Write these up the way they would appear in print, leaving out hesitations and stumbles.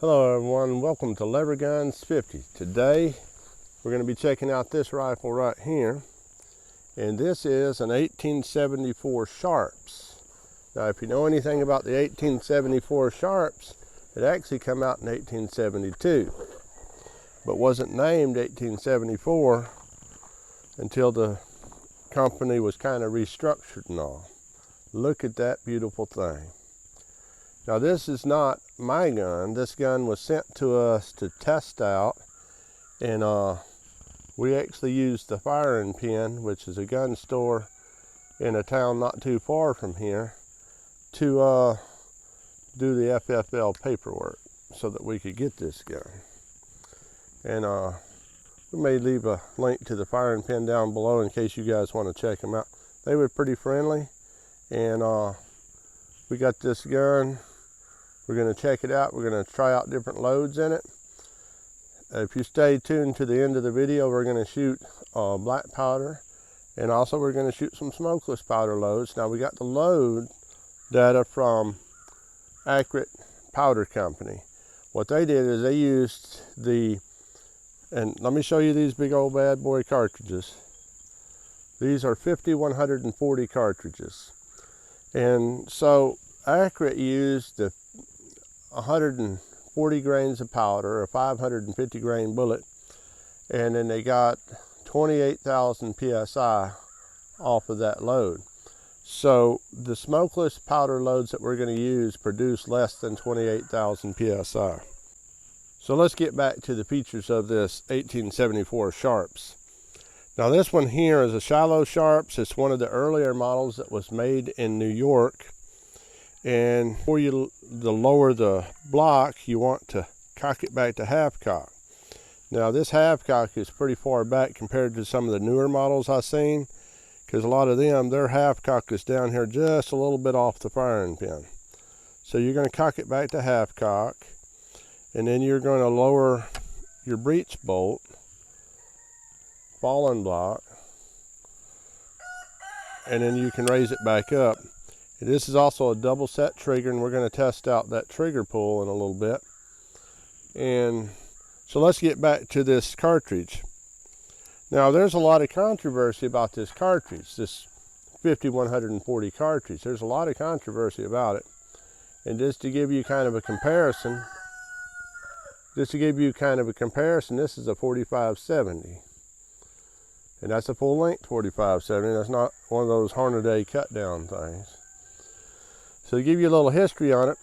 Hello everyone, welcome to Lever Guns 50. Today we're going to be checking out this rifle right here, and this is an 1874 Sharps. Now if you know anything about the 1874 Sharps, it actually came out in 1872, but wasn't named 1874 until the company was kind of restructured and all. Look at that beautiful thing. Now this is not my gun. This gun was sent to us to test out, and we actually used the Firing Pin, which is a gun store in a town not too far from here, to do the FFL paperwork so that we could get this gun. And we may leave a link to the Firing Pin down below in case you guys want to check them out. They were pretty friendly, and we got this gun. We're going to check it out. We're going to try out different loads in it. If you stay tuned to the end of the video, we're going to shoot black powder, and also we're going to shoot some smokeless powder loads. Now we got the load data from Accurate Powder Company. What they did is they used and let me show you these big old bad boy cartridges. These are 5140 cartridges. And so Accurate used the 140 grains of powder, a 550 grain bullet, and then they got 28,000 psi off of that load. So the smokeless powder loads that we're going to use produce less than 28,000 psi. So let's get back to the features of this 1874 Sharps. Now this one here is a Shiloh Sharps. It's one of the earlier models that was made in New York. And before you lower the block, you want to cock it back to half cock. Now this half cock is pretty far back compared to some of the newer models I've seen, because a lot of them, their half cock is down here just a little bit off the firing pin. So you're going to cock it back to half cock, and then you're going to lower your breech bolt, fallen block, and then you can raise it back up. This is also a double set trigger, and we're going to test out that trigger pull in a little bit. And so let's get back to this cartridge. Now there's a lot of controversy about this cartridge, this 5140 cartridge. There's a lot of controversy about it. And just to give you kind of a comparison, this is a 4570. And that's a full length 4570. That's not one of those Hornady cut down things. So to give you a little history on it,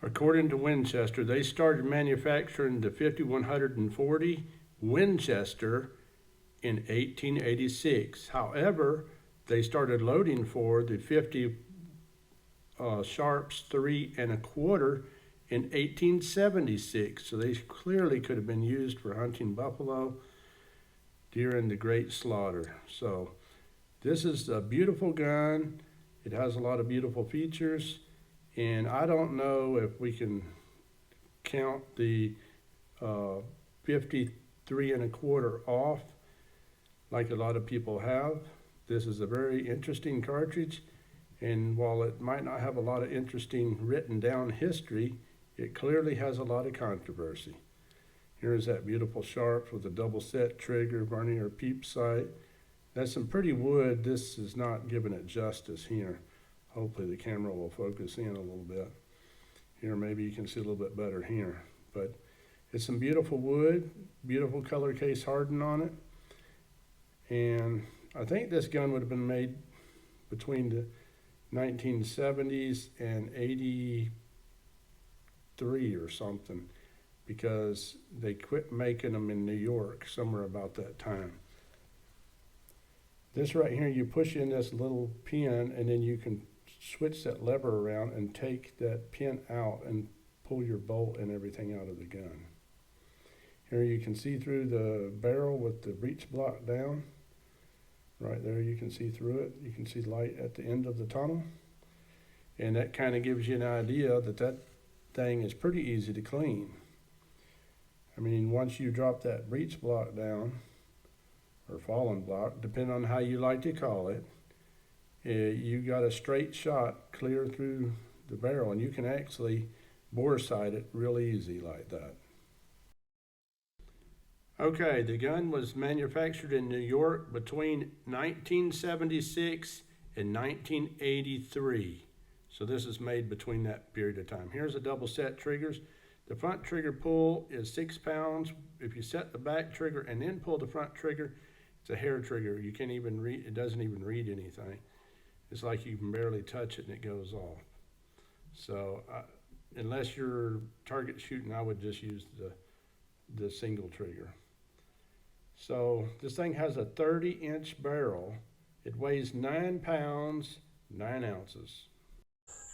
according to Winchester, they started manufacturing the 5140 Winchester in 1886. However, they started loading for the 50 Sharps 3 1/4 in 1876. So they clearly could have been used for hunting buffalo during the Great Slaughter. So this is a beautiful gun. It has a lot of beautiful features, and I don't know if we can count the 53 1/4 off like a lot of people have. This is a very interesting cartridge, and while it might not have a lot of interesting written down history, it clearly has a lot of controversy. Here's that beautiful Sharps with a double set trigger, vernier peep sight. That's some pretty wood. This is not giving it justice here. Hopefully the camera will focus in a little bit. Here, maybe you can see a little bit better here. But it's some beautiful wood, beautiful color case harden on it. And I think this gun would have been made between the 1970s and 83 or something, because they quit making them in New York somewhere about that time. This right here, you push in this little pin, and then you can switch that lever around and take that pin out and pull your bolt and everything out of the gun. Here you can see through the barrel with the breech block down. Right there you can see through it. You can see light at the end of the tunnel. And that kind of gives you an idea that that thing is pretty easy to clean. I mean, once you drop that breech block down, or fallen block, depending on how you like to call it, you got a straight shot clear through the barrel, and you can actually bore sight it real easy like that. Okay, the gun was manufactured in New York between 1976 and 1983. So this is made between that period of time. Here's the double set triggers. The front trigger pull is 6 pounds. If you set the back trigger and then pull the front trigger, it's a hair trigger. You can't even read, it doesn't even read anything. It's like you can barely touch it and it goes off. So unless you're target shooting, I would just use the single trigger. So this thing has a 30-inch barrel. It weighs 9 pounds, 9 ounces.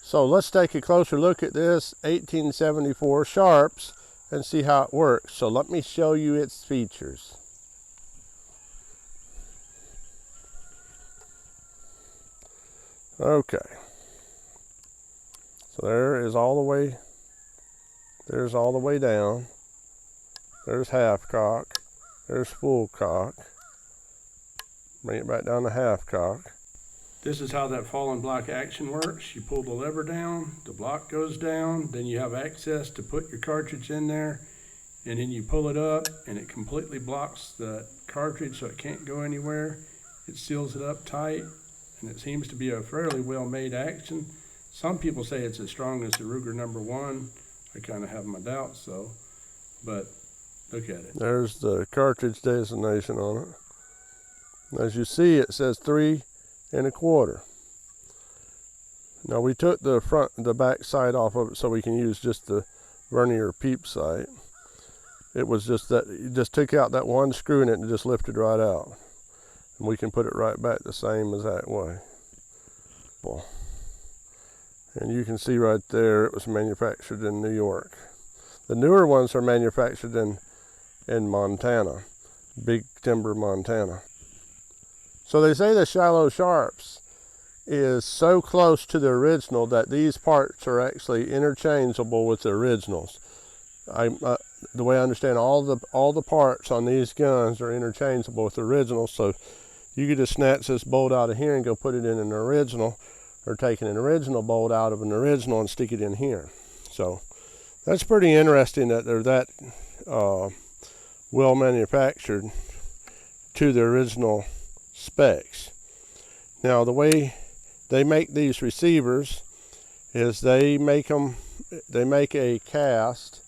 So let's take a closer look at this 1874 Sharps and see how it works. So let me show you its features. Okay. So there's all the way down. There's half cock. There's full cock. Bring it back down to half cock. This is how that fallen block action works. You pull the lever down, the block goes down, then you have access to put your cartridge in there, and then you pull it up and it completely blocks the cartridge so it can't go anywhere. It seals it up tight, and it seems to be a fairly well-made action. Some people say it's as strong as the Ruger #1. I kind of have my doubts though, but look at it. There's the cartridge designation on it. As you see, it says 3 1/4. Now we took the back side off of it so we can use just the vernier peep sight. It was just that you just took out that one screw in it and just lifted right out. And we can put it right back the same as that way. And you can see right there it was manufactured in New York. The newer ones are manufactured in Montana, Big Timber, Montana. So they say the Shiloh Sharps is so close to the original that these parts are actually interchangeable with the originals. The way I understand, all the parts on these guns are interchangeable with the originals. So you could just snatch this bolt out of here and go put it in an original, or take an original bolt out of an original and stick it in here. So that's pretty interesting that they're that well manufactured to the original specs. Now the way they make these receivers is they make a cast,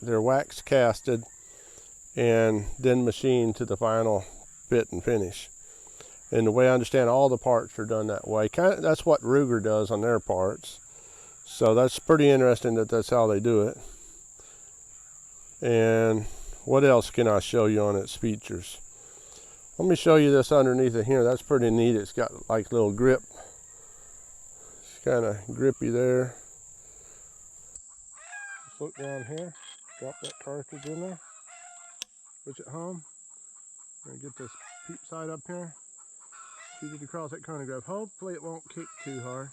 they're wax casted and then machined to the final fit and finish. And the way I understand, all the parts are done that way. That's what Ruger does on their parts. So that's pretty interesting that that's how they do it. And what else can I show you on its features? Let me show you this underneath it here. That's pretty neat. It's got like a little grip. It's kind of grippy there. Just look down here. Drop that cartridge in there. Push it home. And get this peep sight up here. Shoot it across that chronograph. Hopefully it won't kick too hard.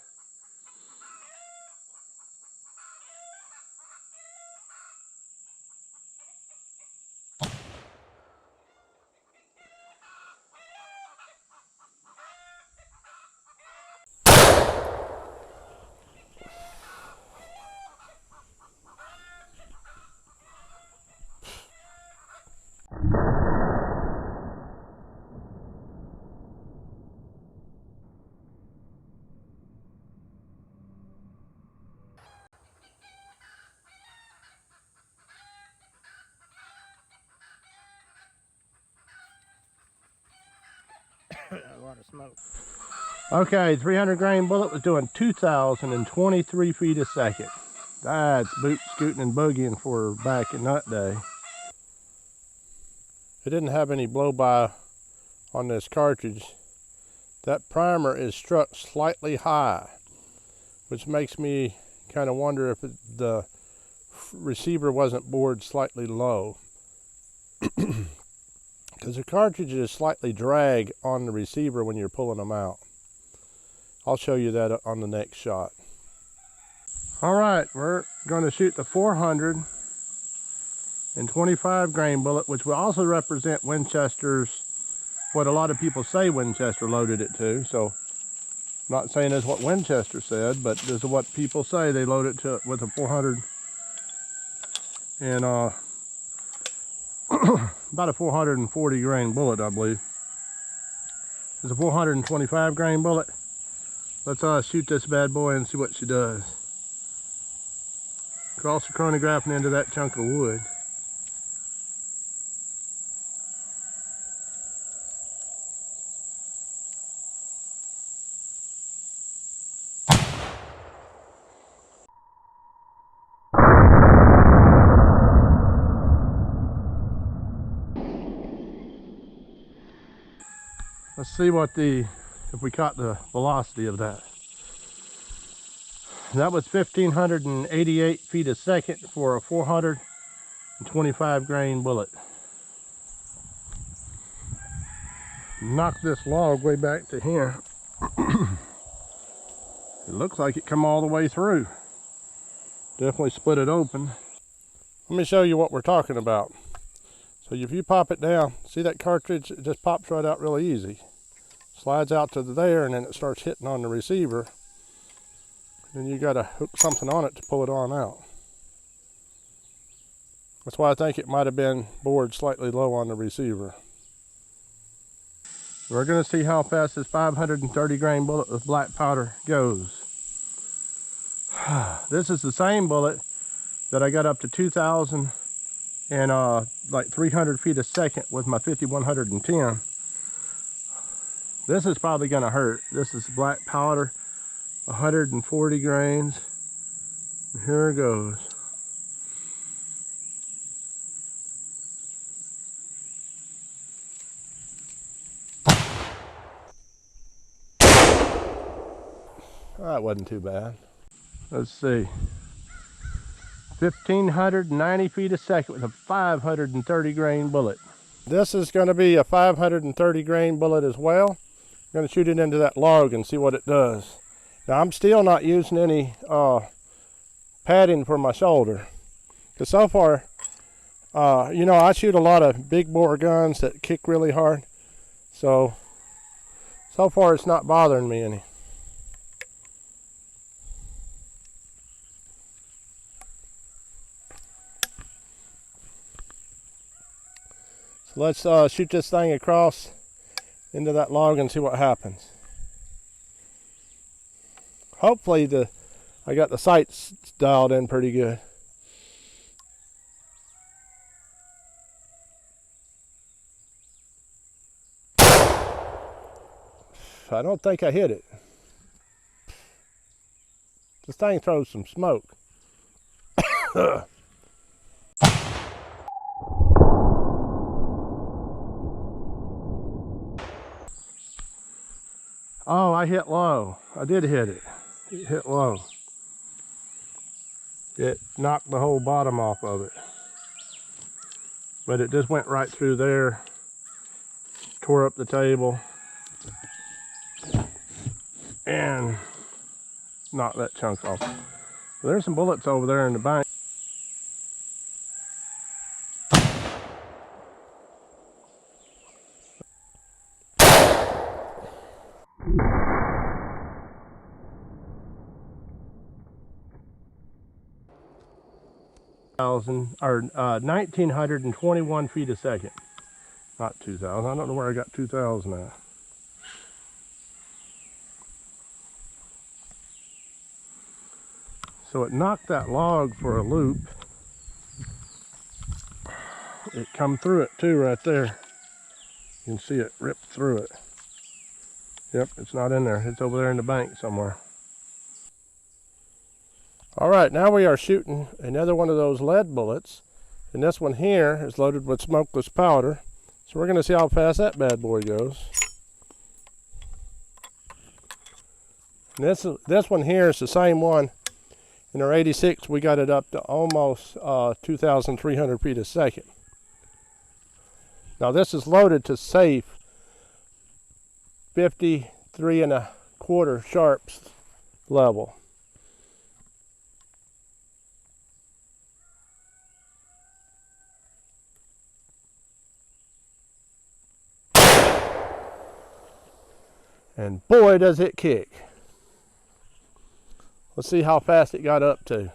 A lot of smoke. Okay, 300 grain bullet was doing 2,023 feet a second. That's boot scooting and boogieing for back in that day. It didn't have any blow-by on this cartridge. That primer is struck slightly high, which makes me kind of wonder if the receiver wasn't bored slightly low. Because the cartridges slightly drag on the receiver when you're pulling them out. I'll show you that on the next shot. All right, we're going to shoot the 425 grain bullet, which will also represent Winchester's, what a lot of people say Winchester loaded it to. So Not saying that's what Winchester said, but this is what people say. They load it to with a 400 and about a 440 grain bullet, I believe. It's a 425 grain bullet. Let's shoot this bad boy and see what she does. Cross the chronograph into that chunk of wood. Let's see what if we caught the velocity of that. That was 1,588 feet a second for a 425 grain bullet. Knock this log way back to here. It looks like it come all the way through. Definitely split it open. Let me show you what we're talking about. So if you pop it down, see that cartridge? It just pops right out really easy. Slides out to there and then it starts hitting on the receiver. Then you gotta hook something on it to pull it on out. That's why I think it might have been bored slightly low on the receiver. We're gonna see how fast this 530 grain bullet with black powder goes. This is the same bullet that I got up to 2,000 and like 300 feet a second with my 5110. This is probably gonna hurt. This is black powder, 140 grains. Here it goes. That wasn't too bad. Let's see. 1,590 feet a second with a 530 grain bullet. This is going to be a 530 grain bullet as well. I'm going to shoot it into that log and see what it does. Now I'm still not using any padding for my shoulder. Because so far, you know, I shoot a lot of big bore guns that kick really hard. So far it's not bothering me any. So let's shoot this thing across into that log and see what happens. Hopefully I got the sights dialed in pretty good. I don't think I hit it. This thing throws some smoke. Oh, I hit low. I did hit it. It hit low. It knocked the whole bottom off of it. But it just went right through there, tore up the table, and knocked that chunk off. There's some bullets over there in the bank. Or 1,921 feet a second. Not 2,000. I don't know where I got 2,000 at. So it knocked that log for a loop. It come through it too right there. You can see it ripped through it. Yep, it's not in there. It's over there in the bank somewhere. All right, now we are shooting another one of those lead bullets. And this one here is loaded with smokeless powder. So we're gonna see how fast that bad boy goes. And this one here is the same one. In our 86, we got it up to almost 2,300 feet a second. Now this is loaded to safe 53 1/4 sharps level. And boy, does it kick. Let's see how fast it got up to.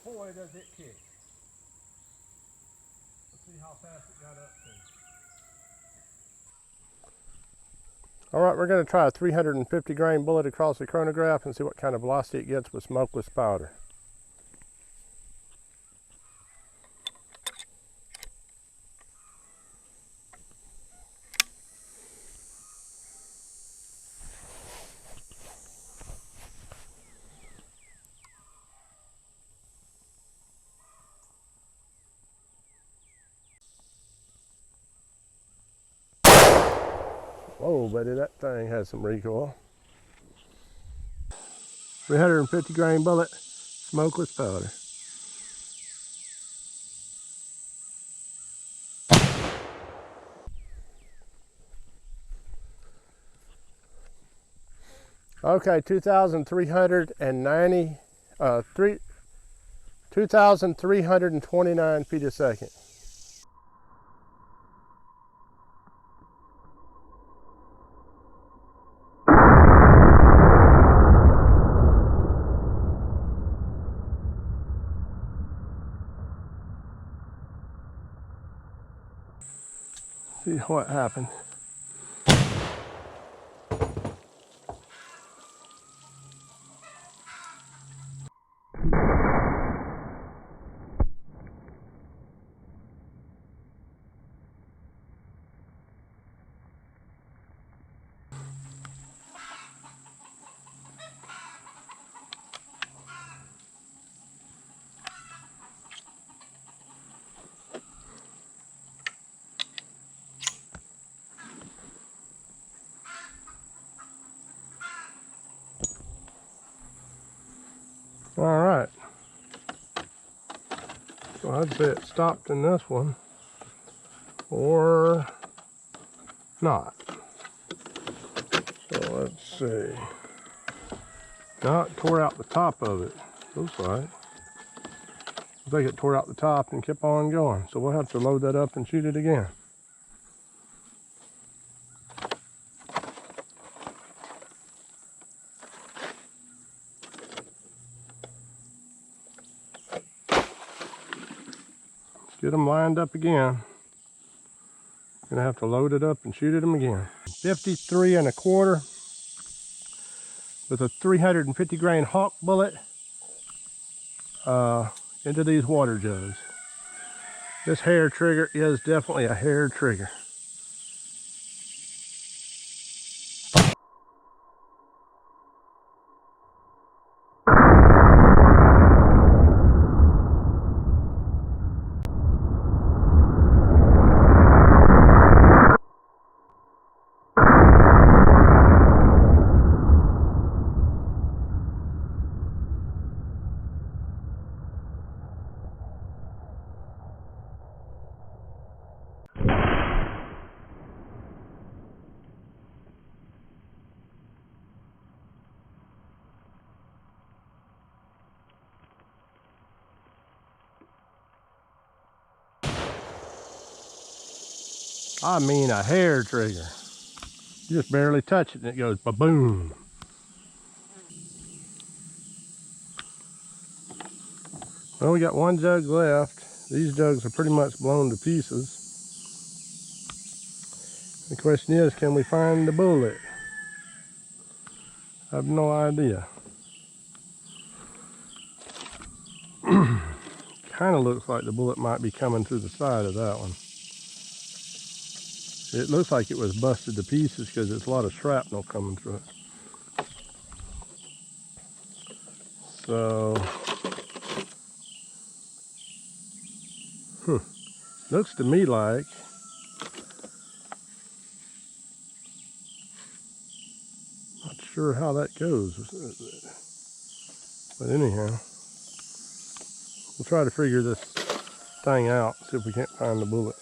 Boy, does it kick. Let's see how fast it got up to. All right, we're going to try a 350 grain bullet across the chronograph and see what kind of velocity it gets with smokeless powder. Whoa, buddy, that thing has some recoil. 350 grain bullet, smokeless powder. Okay, 2,329 feet a second. See what happens. All right. So I'd say it stopped in this one, or not. So let's see. Now it tore out the top of it, looks like. I think it tore out the top and kept on going. So we'll have to load that up and shoot it again. Get them lined up again. Gonna have to load it up and shoot them again. 53 1/4 with a 350 grain hawk bullet into these water jugs. This hair trigger is definitely a hair trigger. I mean a hair trigger. You just barely touch it and it goes ba-boom. Well, we got one jug left. These jugs are pretty much blown to pieces. The question is, can we find the bullet? I have no idea. Kind of looks like the bullet might be coming through the side of that one. It looks like it was busted to pieces because there's a lot of shrapnel coming through it. So, looks to me like not sure how that goes. But anyhow, we'll try to figure this thing out, see if we can't find the bullet.